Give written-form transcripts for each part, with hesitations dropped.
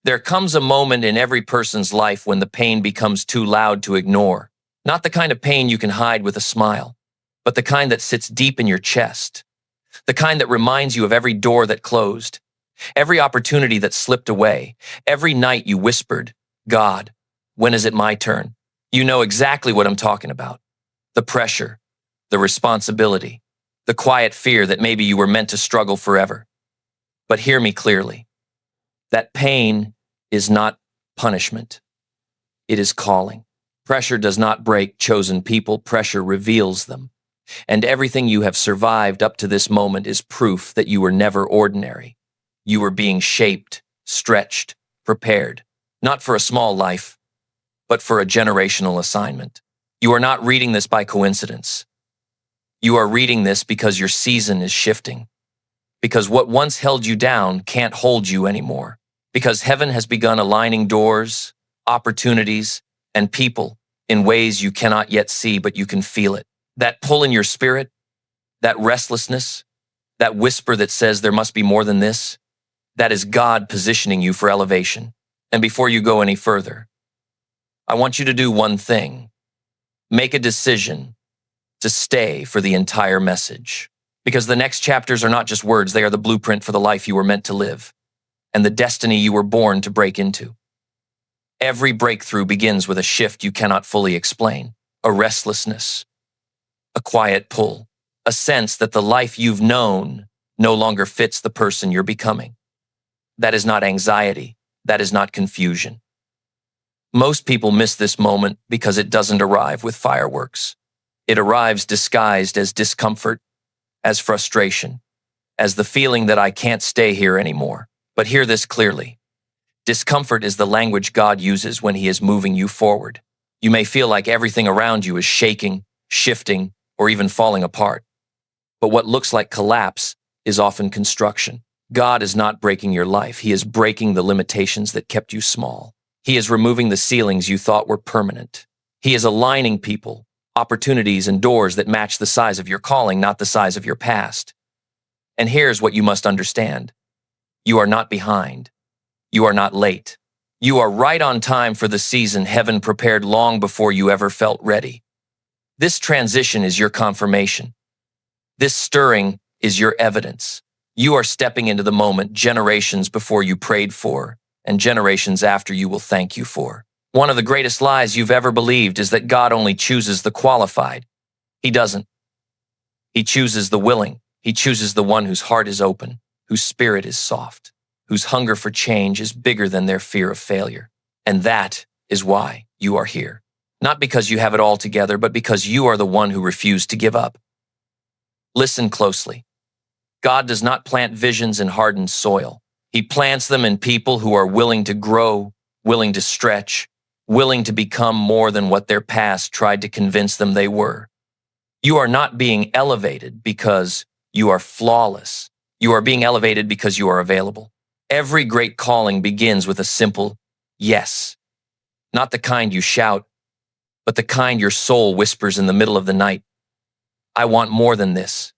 There comes a moment in every person's life when the pain becomes too loud to ignore. Not the kind of pain you can hide with a smile, but the kind that sits deep in your chest. The kind that reminds you of every door that closed, every opportunity that slipped away, every night you whispered, "God, when is it my turn?" You know exactly what I'm talking about. The pressure, the responsibility, the quiet fear that maybe you were meant to struggle forever. But hear me clearly. That pain is not punishment. It is calling. Pressure does not break chosen people. Pressure reveals them. And everything you have survived up to this moment is proof that you were never ordinary. You were being shaped, stretched, prepared, not for a small life, but for a generational assignment. You are not reading this by coincidence. You are reading this because your season is shifting. Because what once held you down can't hold you anymore. Because heaven has begun aligning doors, opportunities, and people in ways you cannot yet see, but you can feel it. That pull in your spirit, that restlessness, that whisper that says there must be more than this, that is God positioning you for elevation. And before you go any further, I want you to do one thing. Make a decision to stay for the entire message. Because the next chapters are not just words, they are the blueprint for the life you were meant to live and the destiny you were born to break into. Every breakthrough begins with a shift you cannot fully explain, a restlessness, a quiet pull, a sense that the life you've known no longer fits the person you're becoming. That is not anxiety. That is not confusion. Most people miss this moment because it doesn't arrive with fireworks. It arrives disguised as discomfort, as frustration, as the feeling that I can't stay here anymore. But hear this clearly. Discomfort is the language God uses when He is moving you forward. You may feel like everything around you is shaking, shifting, or even falling apart. But what looks like collapse is often construction. God is not breaking your life. He is breaking the limitations that kept you small. He is removing the ceilings you thought were permanent. He is aligning people, opportunities, and doors that match the size of your calling, not the size of your past. And here's what you must understand. You are not behind. You are not late. You are right on time for the season heaven prepared long before you ever felt ready. This transition is your confirmation. This stirring is your evidence. You are stepping into the moment generations before you prayed for, and generations after you will thank you for. One of the greatest lies you've ever believed is that God only chooses the qualified. He doesn't. He chooses the willing. He chooses the one whose heart is open, whose spirit is soft, whose hunger for change is bigger than their fear of failure. And that is why you are here. Not because you have it all together, but because you are the one who refused to give up. Listen closely. God does not plant visions in hardened soil. He plants them in people who are willing to grow, willing to stretch, willing to become more than what their past tried to convince them they were. You are not being elevated because you are flawless. You are being elevated because you are available. Every great calling begins with a simple yes. Not the kind you shout, but the kind your soul whispers in the middle of the night. I want more than this.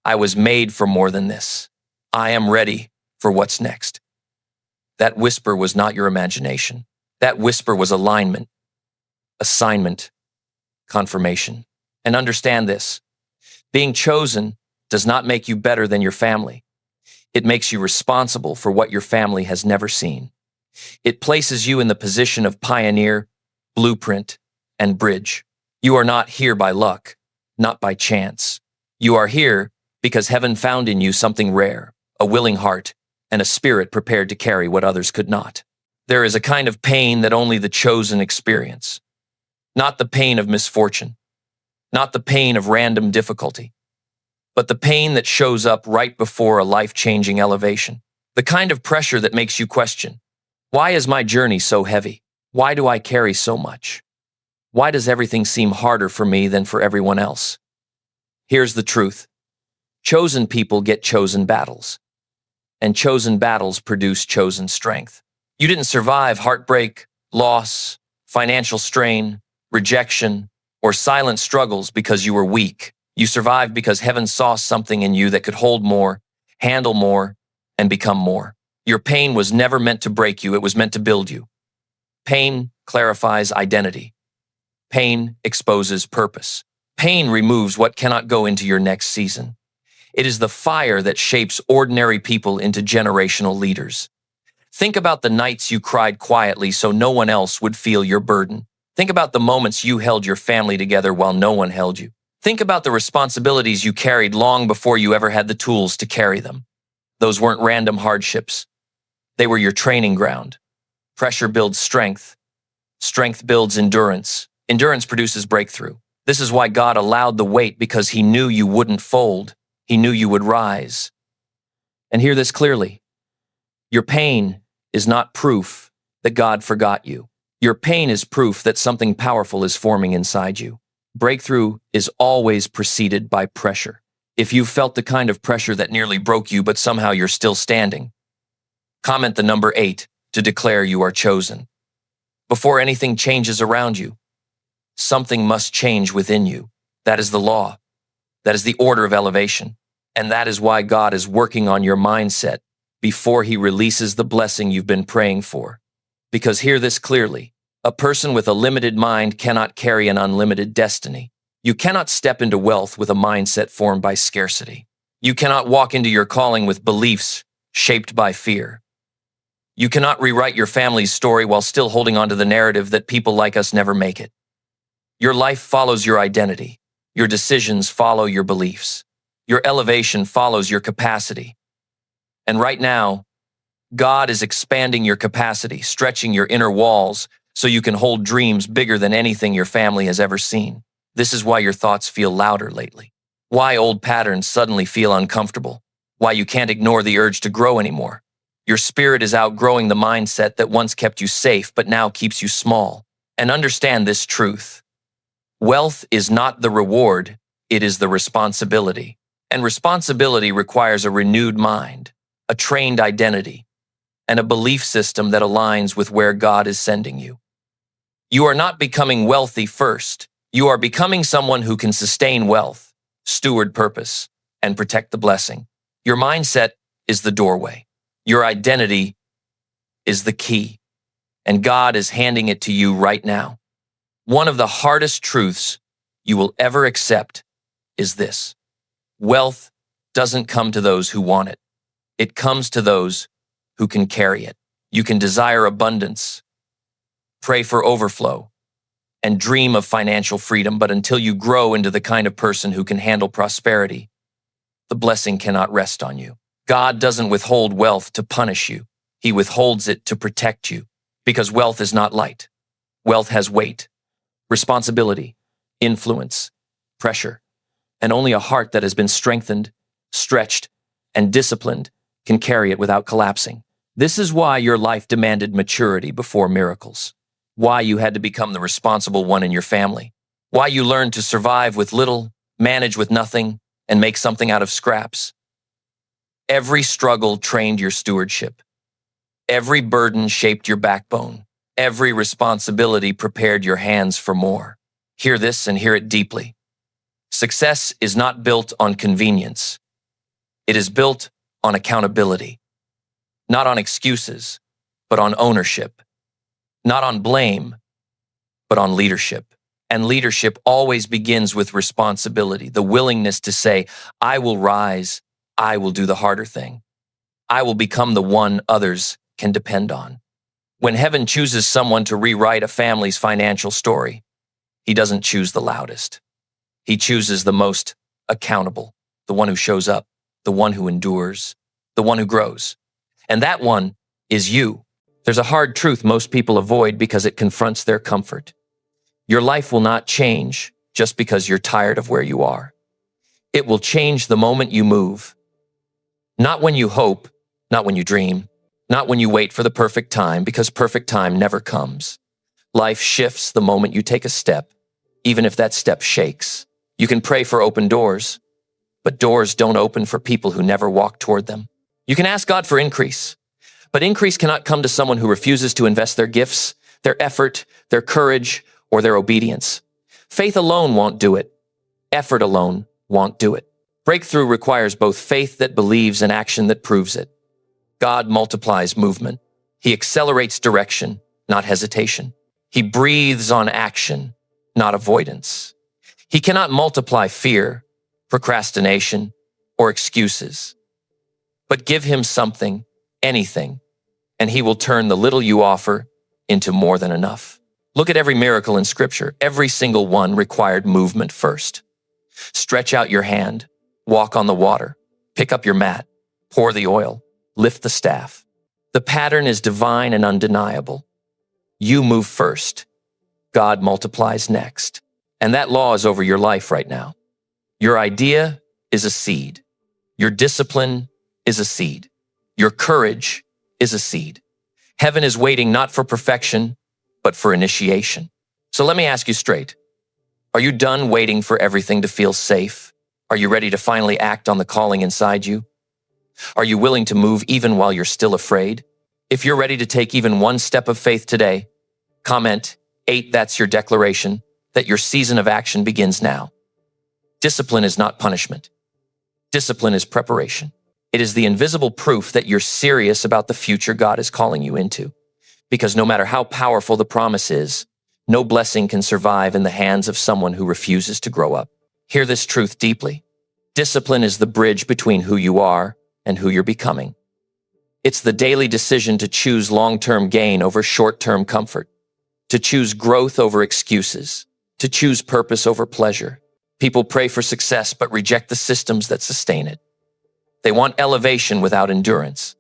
I was made for more than this. I am ready for what's next. That whisper was not your imagination. That whisper was alignment, assignment, confirmation. And understand this. Being chosen does not make you better than your family. It makes you responsible for what your family has never seen. It places you in the position of pioneer, blueprint, and bridge. You are not here by luck, not by chance. You are here because heaven found in you something rare, a willing heart, and a spirit prepared to carry what others could not. There is a kind of pain that only the chosen experience. Not the pain of misfortune, not the pain of random difficulty, but the pain that shows up right before a life-changing elevation. The kind of pressure that makes you question, why is my journey so heavy? Why do I carry so much? Why does everything seem harder for me than for everyone else? Here's the truth. Chosen people get chosen battles, and chosen battles produce chosen strength. You didn't survive heartbreak, loss, financial strain, rejection, or silent struggles because you were weak. You survived because heaven saw something in you that could hold more, handle more, and become more. Your pain was never meant to break you, it was meant to build you. Pain clarifies identity. Pain exposes purpose. Pain removes what cannot go into your next season. It is the fire that shapes ordinary people into generational leaders. Think about the nights you cried quietly so no one else would feel your burden. Think about the moments you held your family together while no one held you. Think about the responsibilities you carried long before you ever had the tools to carry them. Those weren't random hardships. They were your training ground. Pressure builds strength. Strength builds endurance. Endurance produces breakthrough. This is why God allowed the wait, because he knew you wouldn't fold. He knew you would rise. And hear this clearly. Your pain is not proof that God forgot you. Your pain is proof that something powerful is forming inside you. Breakthrough is always preceded by pressure. If you've felt the kind of pressure that nearly broke you, but somehow you're still standing, comment the number 8 to declare you are chosen. Before anything changes around you, something must change within you. That is the law. That is the order of elevation. And that is why God is working on your mindset before he releases the blessing you've been praying for. Because hear this clearly, a person with a limited mind cannot carry an unlimited destiny. You cannot step into wealth with a mindset formed by scarcity. You cannot walk into your calling with beliefs shaped by fear. You cannot rewrite your family's story while still holding on to the narrative that people like us never make it. Your life follows your identity. Your decisions follow your beliefs. Your elevation follows your capacity. And right now, God is expanding your capacity, stretching your inner walls so you can hold dreams bigger than anything your family has ever seen. This is why your thoughts feel louder lately. Why old patterns suddenly feel uncomfortable. Why you can't ignore the urge to grow anymore. Your spirit is outgrowing the mindset that once kept you safe but now keeps you small. And understand this truth. Wealth is not the reward, it is the responsibility. And responsibility requires a renewed mind, a trained identity, and a belief system that aligns with where God is sending you. You are not becoming wealthy first. You are becoming someone who can sustain wealth, steward purpose, and protect the blessing. Your mindset is the doorway. Your identity is the key. And God is handing it to you right now. One of the hardest truths you will ever accept is this. Wealth doesn't come to those who want it. It comes to those who can carry it. You can desire abundance, pray for overflow, and dream of financial freedom, but until you grow into the kind of person who can handle prosperity, the blessing cannot rest on you. God doesn't withhold wealth to punish you. He withholds it to protect you, because wealth is not light. Wealth has weight, responsibility, influence, pressure, and only a heart that has been strengthened, stretched, and disciplined can carry it without collapsing. This is why your life demanded maturity before miracles. Why you had to become the responsible one in your family. Why you learned to survive with little, manage with nothing, and make something out of scraps. Every struggle trained your stewardship. Every burden shaped your backbone. Every responsibility prepared your hands for more. Hear this and hear it deeply. Success is not built on convenience. It is built on accountability. Not on excuses, but on ownership. Not on blame, but on leadership. And leadership always begins with responsibility, the willingness to say, I will rise, I will do the harder thing. I will become the one others can depend on. When heaven chooses someone to rewrite a family's financial story, he doesn't choose the loudest. He chooses the most accountable, the one who shows up, the one who endures, the one who grows. And that one is you. There's a hard truth most people avoid because it confronts their comfort. Your life will not change just because you're tired of where you are. It will change the moment you move. Not when you hope, not when you dream, not when you wait for the perfect time, because perfect time never comes. Life shifts the moment you take a step, even if that step shakes. You can pray for open doors, but doors don't open for people who never walk toward them. You can ask God for increase, but increase cannot come to someone who refuses to invest their gifts, their effort, their courage, or their obedience. Faith alone won't do it. Effort alone won't do it. Breakthrough requires both faith that believes and action that proves it. God multiplies movement. He accelerates direction, not hesitation. He breathes on action, not avoidance. He cannot multiply fear, procrastination, or excuses. But give him something, anything, and he will turn the little you offer into more than enough. Look at every miracle in Scripture. Every single one required movement first. Stretch out your hand, walk on the water, pick up your mat, pour the oil, lift the staff. The pattern is divine and undeniable. You move first. God multiplies next. And that law is over your life right now. Your idea is a seed. Your discipline is a seed. Your courage is a seed. Heaven is waiting not for perfection, but for initiation. So let me ask you straight. Are you done waiting for everything to feel safe? Are you ready to finally act on the calling inside you? Are you willing to move even while you're still afraid? If you're ready to take even one step of faith today, comment 8, that's your declaration, that your season of action begins now. Discipline is not punishment. Discipline is preparation. It is the invisible proof that you're serious about the future God is calling you into. Because no matter how powerful the promise is, no blessing can survive in the hands of someone who refuses to grow up. Hear this truth deeply. Discipline is the bridge between who you are and who you're becoming. It's the daily decision to choose long-term gain over short-term comfort, to choose growth over excuses, to choose purpose over pleasure. People pray for success but reject the systems that sustain it. They want elevation without endurance.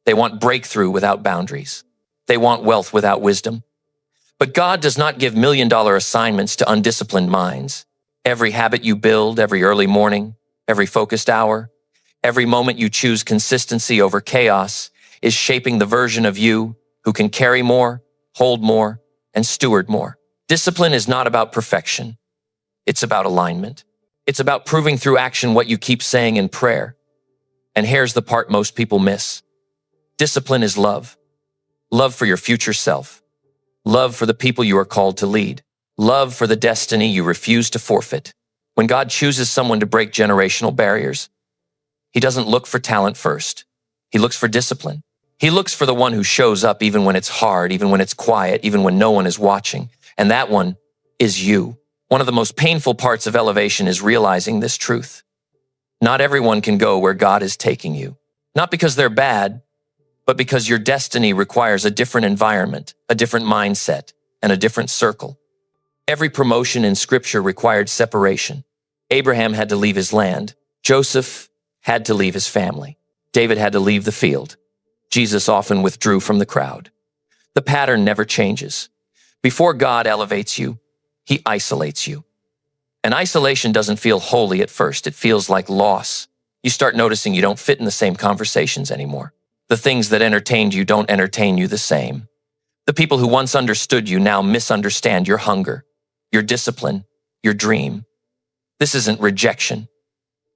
They want breakthrough without boundaries. They want wealth without wisdom. But God does not give million-dollar assignments to undisciplined minds. Every habit you build, every early morning, every focused hour, every moment you choose consistency over chaos is shaping the version of you who can carry more, hold more, and steward more. Discipline is not about perfection. It's about alignment. It's about proving through action what you keep saying in prayer. And here's the part most people miss. Discipline is love. Love for your future self. Love for the people you are called to lead. Love for the destiny you refuse to forfeit. When God chooses someone to break generational barriers, He doesn't look for talent first. He looks for discipline. He looks for the one who shows up even when it's hard, even when it's quiet, even when no one is watching. And that one is you. One of the most painful parts of elevation is realizing this truth. Not everyone can go where God is taking you. Not because they're bad, but because your destiny requires a different environment, a different mindset, and a different circle. Every promotion in Scripture required separation. Abraham had to leave his land. Joseph had to leave his family. David had to leave the field. Jesus often withdrew from the crowd. The pattern never changes. Before God elevates you, He isolates you. And isolation doesn't feel holy at first. It feels like loss. You start noticing you don't fit in the same conversations anymore. The things that entertained you don't entertain you the same. The people who once understood you now misunderstand your hunger, your discipline, your dream. This isn't rejection.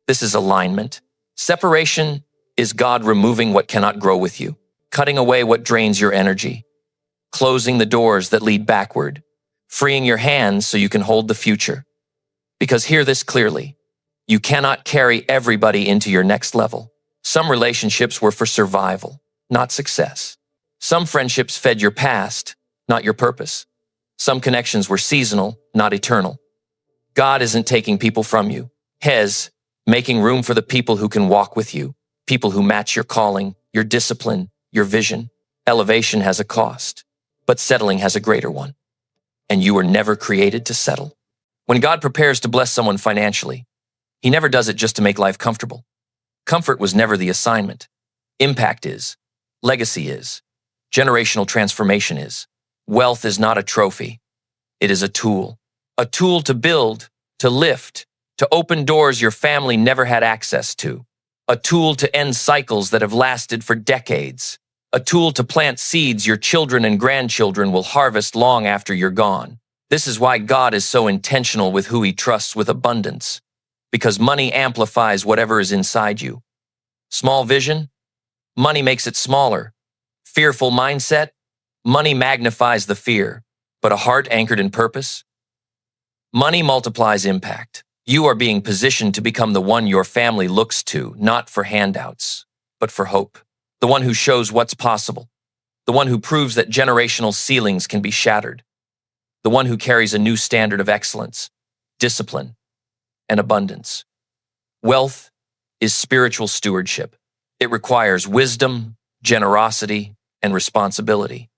This is alignment. Separation is God removing what cannot grow with you, cutting away what drains your energy, closing the doors that lead backward, freeing your hands so you can hold the future. Because hear this clearly, you cannot carry everybody into your next level. Some relationships were for survival, not success. Some friendships fed your past, not your purpose. Some connections were seasonal, not eternal. God isn't taking people from you. He's making room for the people who can walk with you, people who match your calling, your discipline, your vision. Elevation has a cost, but settling has a greater one. And you were never created to settle. When God prepares to bless someone financially, He never does it just to make life comfortable. Comfort was never the assignment. Impact is. Legacy is. Generational transformation is. Wealth is not a trophy. It is a tool. A tool to build, to lift, to open doors your family never had access to. A tool to end cycles that have lasted for decades. A tool to plant seeds your children and grandchildren will harvest long after you're gone. This is why God is so intentional with who He trusts with abundance. Because money amplifies whatever is inside you. Small vision? Money makes it smaller. Fearful mindset? Money magnifies the fear. But a heart anchored in purpose? Money multiplies impact. You are being positioned to become the one your family looks to, not for handouts, but for hope. the one who shows what's possible, the one who proves that generational ceilings can be shattered, the one who carries a new standard of excellence, discipline, and abundance. Wealth is spiritual stewardship. It requires wisdom, generosity, and responsibility.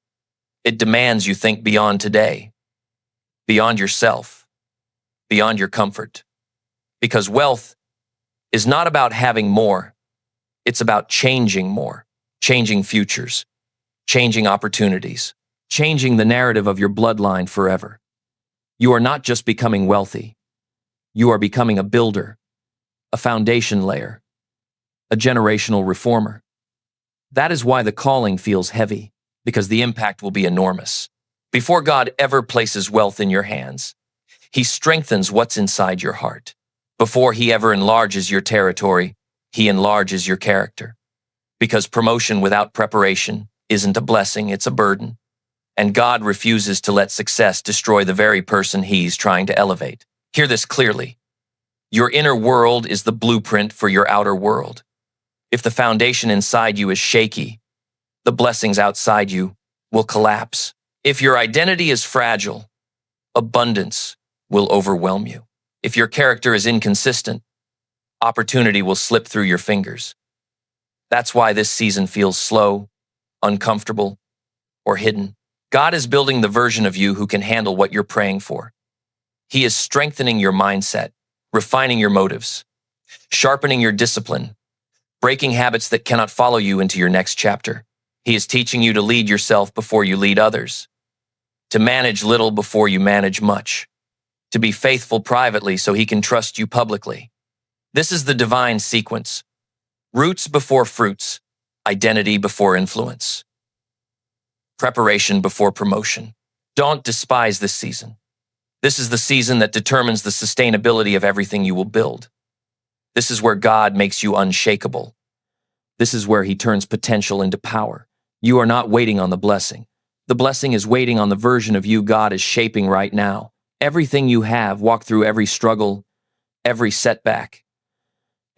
It demands you think beyond today, beyond yourself, beyond your comfort. Because wealth is not about having more. It's about changing more, changing futures, changing opportunities, changing the narrative of your bloodline forever. You are not just becoming wealthy. You are becoming a builder, a foundation layer, a generational reformer. That is why the calling feels heavy, because the impact will be enormous. Before God ever places wealth in your hands, He strengthens what's inside your heart. Before He ever enlarges your territory, He enlarges your character. Because promotion without preparation isn't a blessing, it's a burden. And God refuses to let success destroy the very person He's trying to elevate. Hear this clearly. Your inner world is the blueprint for your outer world. If the foundation inside you is shaky, the blessings outside you will collapse. If your identity is fragile, abundance will overwhelm you. If your character is inconsistent, opportunity will slip through your fingers. That's why this season feels slow, uncomfortable, or hidden. God is building the version of you who can handle what you're praying for. He is strengthening your mindset, refining your motives, sharpening your discipline, breaking habits that cannot follow you into your next chapter. He is teaching you to lead yourself before you lead others, to manage little before you manage much, to be faithful privately so He can trust you publicly. This is the divine sequence. Roots before fruits, identity before influence, preparation before promotion. Don't despise this season. This is the season that determines the sustainability of everything you will build. This is where God makes you unshakable. This is where He turns potential into power. You are not waiting on the blessing. The blessing is waiting on the version of you God is shaping right now. Everything you have, walk through every struggle, every setback,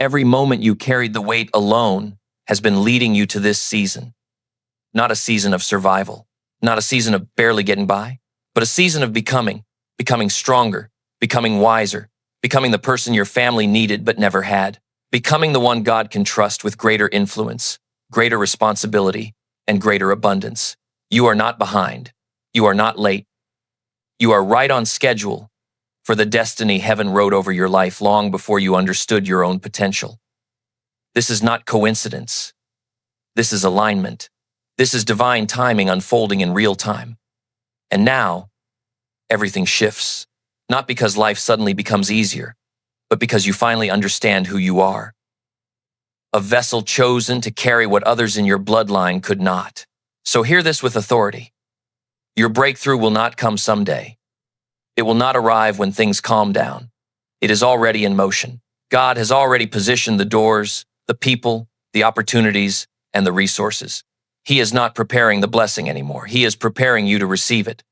every moment you carried the weight alone has been leading you to this season. Not a season of survival, not a season of barely getting by, but a season of becoming stronger, becoming wiser, becoming the person your family needed but never had, becoming the one God can trust with greater influence, greater responsibility, and greater abundance. You are not behind. You are not late. You are right on schedule for the destiny heaven wrote over your life long before you understood your own potential. This is not coincidence. This is alignment. This is divine timing unfolding in real time. And now, everything shifts, not because life suddenly becomes easier, but because you finally understand who you are. A vessel chosen to carry what others in your bloodline could not. So hear this with authority. Your breakthrough will not come someday. It will not arrive when things calm down. It is already in motion. God has already positioned the doors, the people, the opportunities, and the resources. He is not preparing the blessing anymore. He is preparing you to receive it.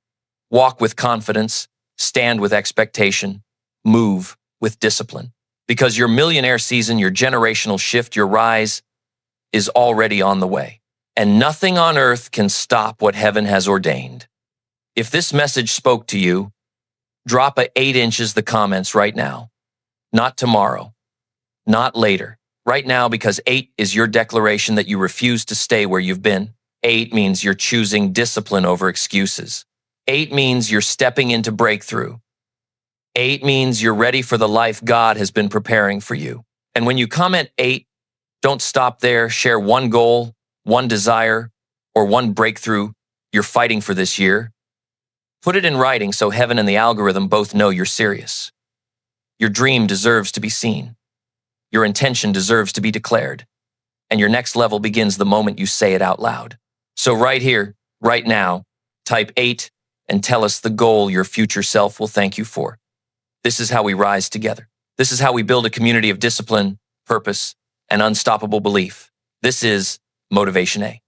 Walk with confidence, stand with expectation, move with discipline. Because your millionaire season, your generational shift, your rise is already on the way. And nothing on earth can stop what heaven has ordained. If this message spoke to you, drop a 8 inches the comments right now. Not tomorrow, not later. Right now, because 8 is your declaration that you refuse to stay where you've been. 8 means you're choosing discipline over excuses. 8 means you're stepping into breakthrough. 8 means you're ready for the life God has been preparing for you. And when you comment 8, don't stop there. Share one goal, one desire, or one breakthrough you're fighting for this year. Put it in writing so heaven and the algorithm both know you're serious. Your dream deserves to be seen. Your intention deserves to be declared. And your next level begins the moment you say it out loud. So right here, right now, type 8 and tell us the goal your future self will thank you for. This is how we rise together. This is how we build a community of discipline, purpose, and unstoppable belief. This is MotivationA.